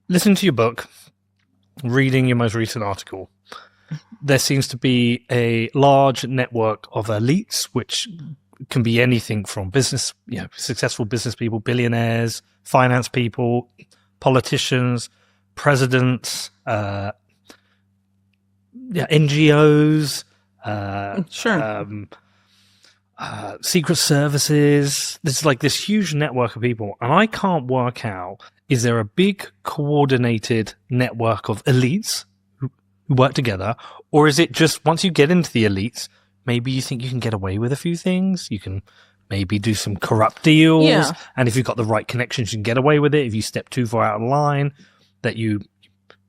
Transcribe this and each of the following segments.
listening to your book, reading your most recent article, there seems to be a large network of elites, which can be anything from business, successful business people, billionaires, finance people, politicians, presidents, NGOs, secret services. There's like this huge network of people, and I can't work out, is there a big coordinated network of elites who work together, or is it just once you get into the elites, maybe you think you can get away with a few things, you can maybe do some corrupt deals, and if you've got the right connections, you can get away with it. If you step too far out of line, that you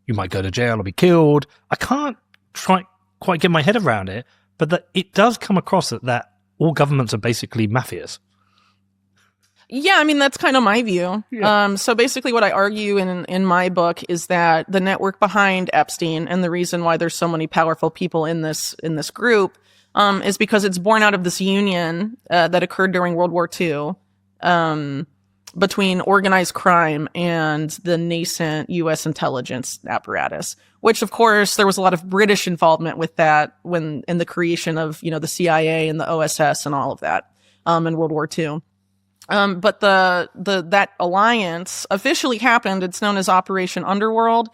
might go to jail or be killed. I can't quite get my head around it, but that it does come across that all governments are basically mafias. Yeah, I mean, that's kind of my view. Yeah. So basically what I argue in my book is that the network behind Epstein, and the reason why there's so many powerful people in this group, is because it's born out of this union that occurred during World War II between organized crime and the nascent U.S. intelligence apparatus, which, of course, there was a lot of British involvement with that in the creation of, the CIA and the OSS and all of that in World War II. But that alliance officially happened. It's known as Operation Underworld.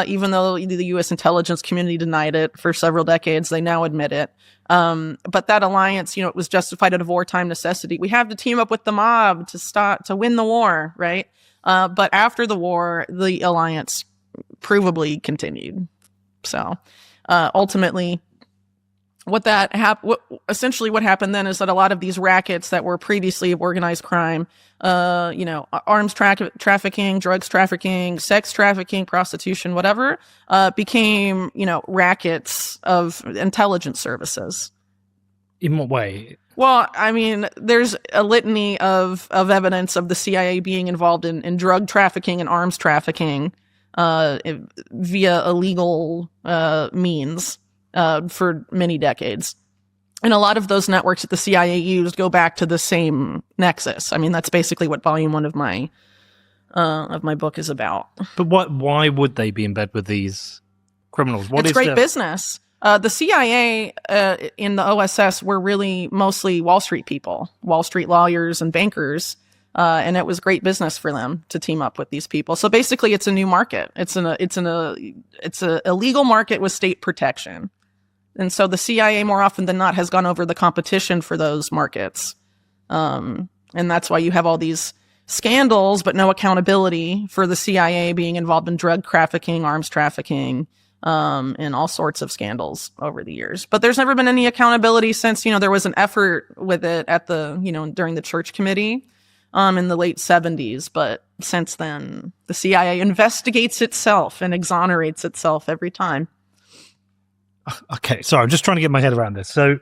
Even though the U.S. intelligence community denied it for several decades, they now admit it. But that alliance, it was justified out of wartime necessity. We have to team up with the mob to win the war, right? But after the war, the alliance provably continued. So, ultimately, what happened then is that a lot of these rackets that were previously of organized crime, arms trafficking, drugs trafficking, sex trafficking, prostitution, whatever, became, rackets of intelligence services. In what way? Well, I mean, there's a litany of evidence of the CIA being involved in drug trafficking and arms trafficking via illegal means. For many decades. And a lot of those networks that the CIA used go back to the same nexus. I mean, that's basically what volume 1 of my book is about. But why would they be in bed with these criminals? It's great business. The CIA in the OSS were really mostly Wall Street people, Wall Street lawyers and bankers. And it was great business for them to team up with these people. So basically it's a new market. It's a illegal market with state protection. And so the CIA, more often than not, has gone over the competition for those markets. And that's why you have all these scandals, but no accountability for the CIA being involved in drug trafficking, arms trafficking, and all sorts of scandals over the years. But there's never been any accountability since, there was an effort with it at during the Church Committee in the late 70s. But since then, the CIA investigates itself and exonerates itself every time. Okay, sorry, I'm just trying to get my head around this. So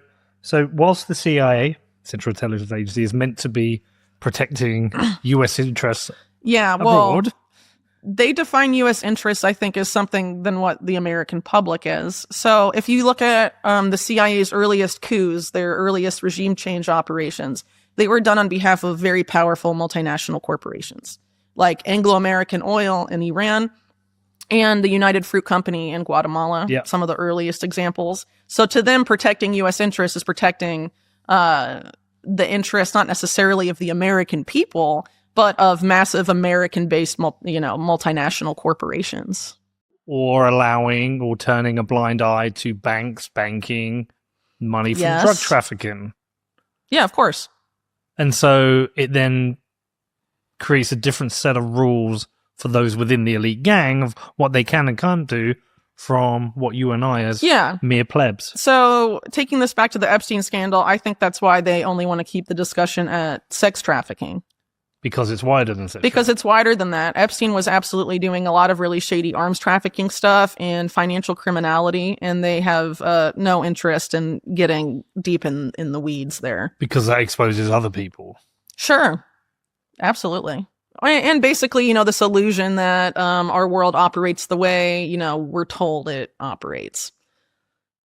whilst the CIA, Central Intelligence Agency, is meant to be protecting U.S. interests abroad, they define U.S. interests, I think, as something than what the American public is. So if you look at the CIA's earliest coups, their earliest regime change operations, they were done on behalf of very powerful multinational corporations, like Anglo-American Oil in Iran, and the United Fruit Company in Guatemala, some of the earliest examples. So to them, protecting U.S. interests is protecting the interests not necessarily of the American people, but of massive American-based, multinational corporations. Or allowing or turning a blind eye to banks banking money from drug trafficking. Yeah, of course. And so it then creates a different set of rules for those within the elite gang of what they can and can't do from what you and I as mere plebs. So taking this back to the Epstein scandal, I think that's why they only want to keep the discussion at sex trafficking. Because it's wider than sex Because it's wider than that. Epstein was absolutely doing a lot of really shady arms trafficking stuff and financial criminality, and they have no interest in getting deep in the weeds there. Because that exposes other people. Sure. Absolutely. And basically, this illusion that our world operates the way, we're told it operates.